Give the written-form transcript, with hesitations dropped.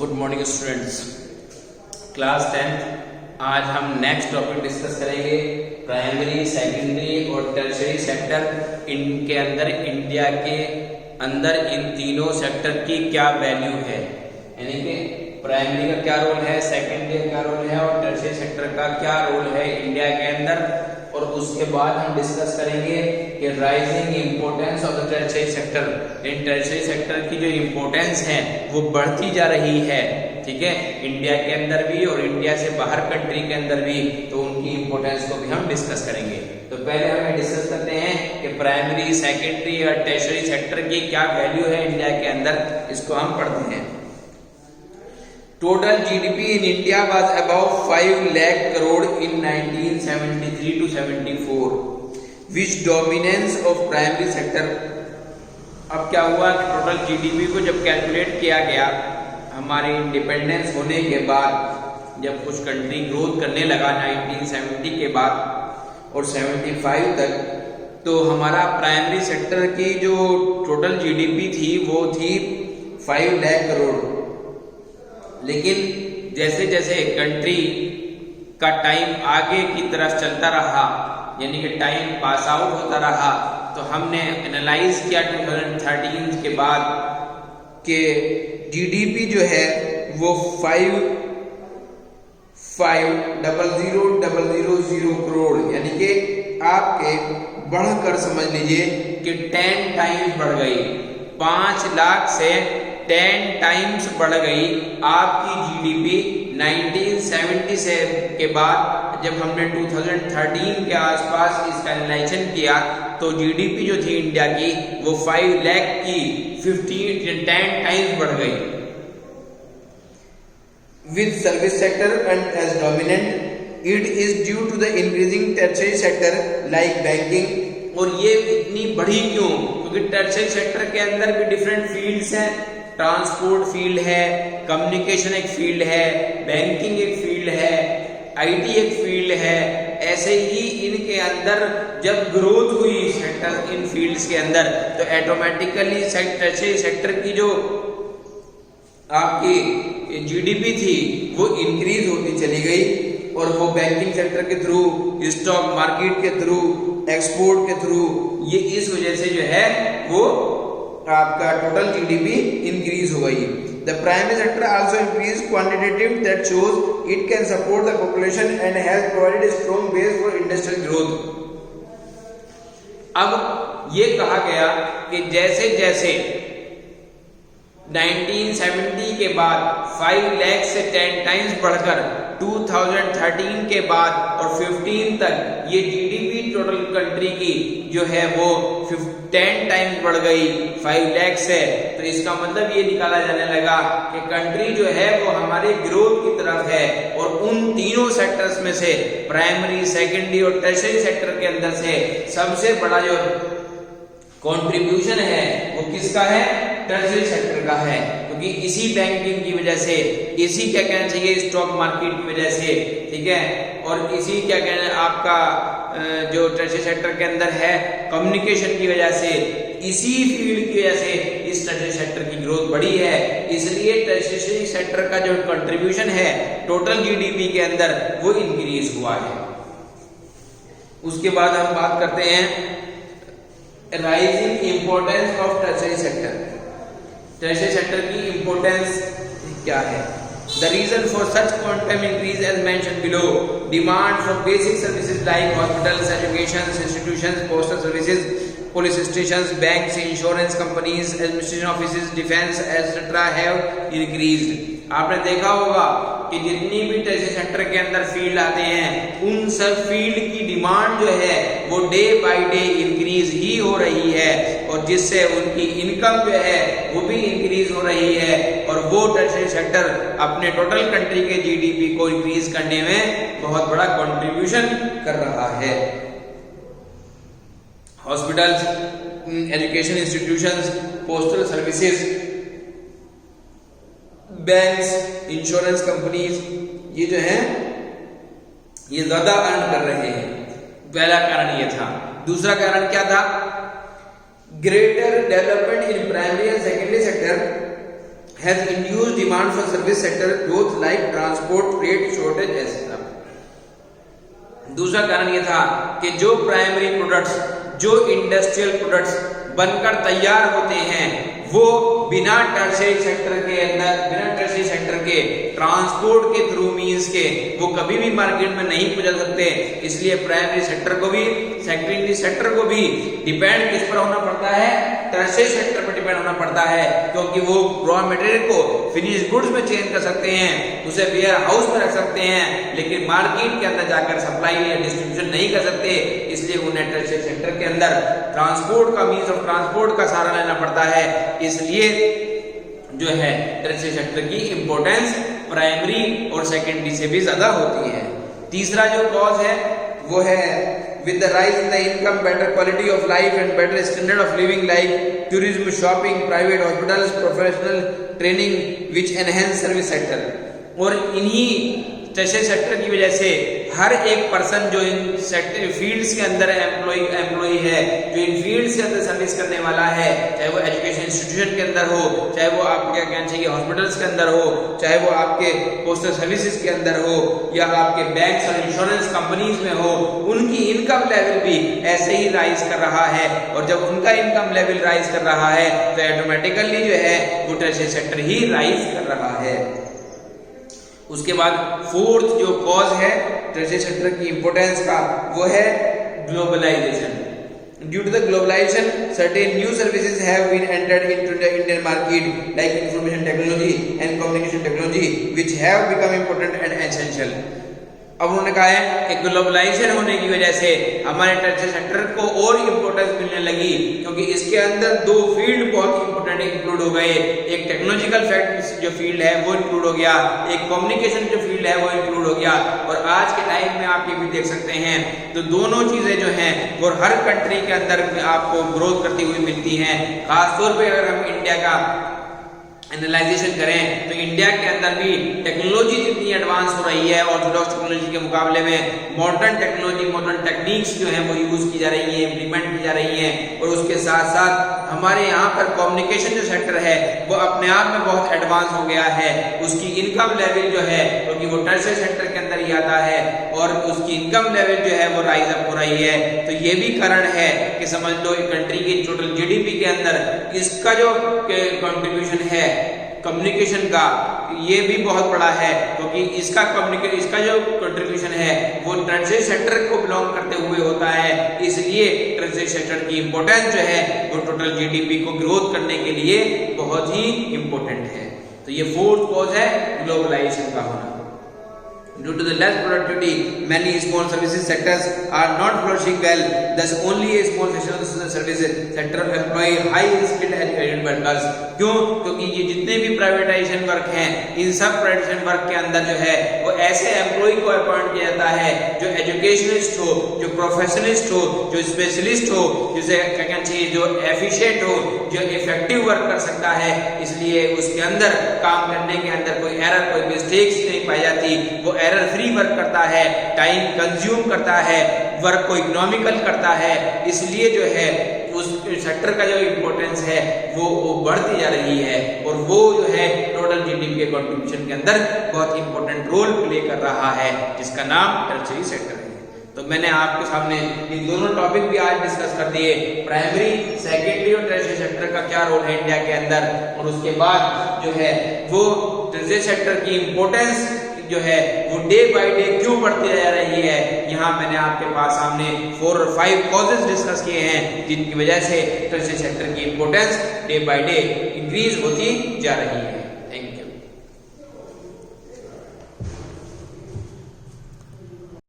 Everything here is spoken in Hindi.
Good morning students, class 10। आज हम नेक्स्ट टॉपिक डिस्कस करेंगे प्राइमरी, सेकेंडरी और टर्शियरी सेक्टर। इनके अंदर इंडिया के अंदर इन तीनों सेक्टर की क्या वैल्यू है, यानी कि प्राइमरी का क्या रोल है, सेकेंडरी का क्या रोल है और टर्शियरी सेक्टर का क्या रोल है इंडिया के अंदर। और उसके बाद हम डिस्कस करेंगे कि rising importance of the tertiary sector. In tertiary sector की जो इंपॉर्टेंस है वो बढ़ती जा रही है, ठीक है, इंडिया के अंदर भी और इंडिया से बाहर कंट्री के अंदर भी। तो उनकी इंपॉर्टेंस को भी हम डिस्कस करेंगे। तो पहले हमें डिस्कस करते हैं कि प्राइमरी, सेकेंडरी और टर्शियरी सेक्टर की क्या वैल्यू है इंडिया के अंदर, इसको हम पढ़ते हैं। Total GDP in India was about 5 lakh crore in 1973 to 74, which dominance of primary sector। अब क्या हुआ कि टोटल जीडीपी को जब कैलकुलेट किया गया हमारे इंडिपेंडेंस होने के बाद, जब कुछ कंट्री ग्रोथ करने लगा 1970 के बाद और 75 तक, तो हमारा प्राइमरी सेक्टर की जो टोटल जीडीपी थी वो थी 5 लाख करोड़। लेकिन जैसे जैसे कंट्री का टाइम आगे की तरफ चलता रहा, यानी कि टाइम पास आउट होता रहा, तो हमने एनालाइज किया 2013 के बाद कि जीडीपी जो है वो 5,000,000 करोड़, यानी कि आपके बढ़कर समझ लीजिए कि 10 टाइम्स बढ़ गई। 5 लाख से 10 टाइम्स बढ़ गई आपकी जीडीपी 1970 से के बाद। जब हमने 2013 के आसपास इसका एनालाइजेशन किया तो जीडीपी जो थी इंडिया की वो 5 लाख की 10 टाइम्स बढ़ गई। With service sector and as dominant, it is due to the increasing tertiary sector like banking. और ये इतनी बढ़ी क्यों? क्योंकि टर्शियरी सेक्टर के अंदर भी डिफरेंट फील्ड्स हैं। ट्रांसपोर्ट फील्ड है, कम्युनिकेशन एक फील्ड है, बैंकिंग एक फील्ड है, आईटी एक फील्ड है। ऐसे ही इनके अंदर जब ग्रोथ हुई सेक्टर इन फील्ड्स के अंदर, तो ऑटोमेटिकली टर्शियरी सेक्टर की जो आपकी जीडीपी थी वो इंक्रीज होती चली गई। और वो बैंकिंग सेक्टर के थ्रू, स्टॉक मार्केट के थ्रू, एक्सपोर्ट के थ्रू, ये इस वजह से जो है वो आपका टोटल जीडीपी इंक्रीज हो गई। The primary sector also increase quantitative that shows it can support the population and has provided a strong base for industrial growth। अब ये कहा गया कि जैसे जैसे 1970 के बाद 5 लाख से 10 टाइम्स बढ़कर 2013 के बाद और 15 तक ये जीडीपी टोटल कंट्री की जो है वो 10 टाइम्स बढ़ गई 5 लाख से। तो इसका मतलब ये निकाला जाने लगा कि कंट्री जो है वो हमारे ग्रोथ की तरफ है। और उन तीनों सेक्टर्स में से प्राइमरी, सेकेंडरी और टर्शियरी सेक्टर के अंदर से सबसे बड़ा जो कंट्रीब्यूशन है वो किसका है? टर्शियरी सेक्टर का है। क्योंकि इसी बैंकिंग की वजह से, इसी क्या कहना चाहिए स्टॉक मार्केट की वजह से, ठीक है, और इसी क्या कहना आपका जो टर्शियरी सेक्टर के अंदर है कम्युनिकेशन की वजह से, इसी फील्ड की वजह से इस टर्शियरी सेक्टर की ग्रोथ बढ़ी है। इसलिए टर्शियरी सेक्टर का जो कंट्रीब्यूशन है टोटल जीडीपी के अंदर वो इंक्रीज हुआ है। उसके बाद हम बात करते हैं rising importance of tertiary sector. Tertiary sector की इंपॉर्टेंस क्या है? The reason for such quantum increase as mentioned below: demand for basic services like hospitals, education institutions, postal services, police stations, banks, insurance companies, administration offices, defense etc. have increased। आपने देखा होगा कि जितनी भी टर्शियरी सेक्टर के अंदर फील्ड आते हैं उन सब फील्ड की डिमांड जो है वो डे बाय डे इंक्रीज ही हो रही है, और जिससे उनकी इनकम जो है वो भी इंक्रीज हो रही है। और वो टर्शियरी सेक्टर अपने टोटल कंट्री के जीडीपी को इंक्रीज करने में बहुत बड़ा कंट्रीब्यूशन कर रहा है। Hospitals, education institutions, postal services, banks, insurance companies, ये जो है ये ज्यादा अर्न कर रहे हैं। पहला कारण ये था। दूसरा कारण क्या था? Greater development in primary and secondary sector has induced demand for service sector growth like transport, freight, shortage etc. दूसरा कारण यह था कि जो प्राइमरी प्रोडक्ट्स, जो इंडस्ट्रियल प्रोडक्ट्स बनकर तैयार होते हैं वो बिना टर्शियरी सेक्टर के अंदर, बिना टर्शियरी सेक्टर के ट्रांसपोर्ट के थ्रू मींस के वो कभी भी मार्केट में नहीं पहुंच सकते। इसलिए प्राइमरी सेक्टर को भी, सेकेंडरी सेक्टर को भी डिपेंड किस पर होना पड़ता है? टर्शियरी सेक्टर पर डिपेंड होना पड़ता है, क्योंकि वो रॉ मटेरियल को फिनिश गुड्स में चेंज कर सकते हैं, उसे वेयर हाउस में रख सकते हैं, लेकिन मार्केट के अंदर जाकर सप्लाई या डिस्ट्रीब्यूशन नहीं कर सकते। इसलिए उन्हें टर्शियरी सेक्टर के अंदर ट्रांसपोर्ट का मींस ऑफ ट्रांसपोर्ट का सहारा लेना पड़ता है। इसलिए जो है टर्शियरी सेक्टर की इंपॉर्टेंस प्राइमरी और सेकेंडरी से भी ज्यादा होती है। तीसरा जो कॉज है वो है with the rise in the income, better quality of life and better standard of living like tourism, shopping, private hospitals, professional training which enhance service sector। और इन्हीं टर्शियरी सेक्टर की वजह से हर एक पर्सन जो इन सेक्टर फील्ड्स के अंदर एम्प्लॉय है, जो इन फील्ड्स के अंदर सर्विस करने वाला है, चाहे वो एजुकेशन इंस्टीट्यूशन के अंदर हो, चाहे वो आपके क्या कहना चाहिए हॉस्पिटल्स के अंदर हो, चाहे वो आपके पोस्टल सर्विसेज के अंदर हो, या आपके बैंक्स और इंश्योरेंस कंपनीज में हो, उनकी इनकम लेवल भी ऐसे ही राइज कर रहा है। और जब उनका इनकम लेवल राइज कर रहा है तो ऑटोमेटिकली जो है वो टर्शियरी सेक्टर ही राइज कर रहा है। उसके बाद फोर्थ जो कॉज है टर्शियरी सेक्टर की इंपॉर्टेंस का वो है globalisation. Due to the globalization, certain new services have been entered into the Indian market, like information technology and communication technology, which have become important and essential। अब उन्होंने कहा है कि ग्लोबलाइजेशन होने की वजह से हमारे टर्शियरी सेक्टर को और इम्पोर्टेंस मिलने लगी, क्योंकि इसके अंदर दो फील्ड बहुत इंपॉर्टेंट इंक्लूड हो गए। एक टेक्नोलॉजिकल फैक्ट जो फील्ड है वो इंक्लूड हो गया, एक कम्युनिकेशन जो फील्ड है वो इंक्लूड हो गया। और आज के टाइम में आप ये भी देख सकते हैं तो दोनों चीजें जो हैं वो हर कंट्री के अंदर आपको ग्रोथ करती हुई मिलती हैं। खासतौर पर अगर हम इंडिया का एनालाइजेशन करें तो इंडिया के अंदर भी टेक्नोलॉजी जितनी एडवांस हो रही है ऑर्थोडॉक्स टेक्नोलॉजी के मुकाबले में मॉडर्न टेक्नोलॉजी, मॉडर्न टेक्निक्स जो है वो यूज की जा रही है, इंप्लीमेंट की जा रही है। और उसके साथ साथ हमारे यहाँ पर कम्युनिकेशन जो सेक्टर है वो अपने आप में बहुत एडवांस हो गया है। उसकी इनकम लेवल जो है, क्योंकि वो टर्शियरी सेक्टर के अंदर ही आता है, और उसकी इनकम लेवल जो है वो राइज अप हो रही है। तो ये भी कारण है कि समझ लो कंट्री की टोटल जीडीपी के अंदर इसका जो कंट्रीब्यूशन है कम्युनिकेशन का ये भी बहुत बड़ा है, क्योंकि इसका जो कंट्रीब्यूशन है वो टर्शियरी सेक्टर को बिलोंग करते हुए होता है। इसलिए टर्शियरी सेक्टर की इंपॉर्टेंस जो है वो टोटल जीडीपी को ग्रोथ करने के लिए बहुत ही इंपॉर्टेंट है। तो ये फोर्थ कॉज है ग्लोबलाइजेशन का होना। Due to the less productivity, many small services sectors are not flourishing well. Thus, only a small section of the services sector employ high skilled educated workers। क्यों? क्योंकि ये जितने भी प्राइवेटाइजेशन वर्क हैं, इन सब प्राइवेटाइजेशन वर्क के अंदर जो है वो ऐसे एम्प्लॉय को अपॉइंट किया जाता है जो एजुकेशनिस्ट हो, जो प्रोफेशनलिस्ट हो, जो स्पेशलिस्ट हो, जिसे क्या कहना चाहिए जो एफिशिएंट हो, जो इफेक्टिव वर्क कर सकता है। इसलिए उसके अंदर काम करने के अंदर कोई एरर, कोई मिस्टेक्स नहीं पाई जाती। वो एरर फ्री वर्क करता है, टाइम कंज्यूम करता है, वर्क को इकोनॉमिकल करता है। इसलिए जो है उस सेक्टर का जो इंपॉर्टेंस है वो बढ़ती जा रही है, और वो जो है टोटल जीडीपी के कंट्रीब्यूशन के अंदर बहुत इंपॉर्टेंट रोल प्ले कर रहा है, जिसका नाम टर्शियरी सेक्टर है। तो मैंने आपके सामने इन दोनों टॉपिक भी आज डिस्कस कर दिए, प्राइमरी, सेकेंडरी और टर्शियरी सेक्टर का क्या रोल है इंडिया के अंदर, और उसके बाद जो है वो टर्शियरी सेक्टर की इंपॉर्टेंस जो है वो डे बाय डे क्यों बढ़ती जा रही है। यहाँ मैंने आपके पास सामने 4 और 5 कॉजेज डिस्कस किए हैं जिनकी वजह से टर्शियरी सेक्टर की importance day by day increase होती जा रही है। Thank you.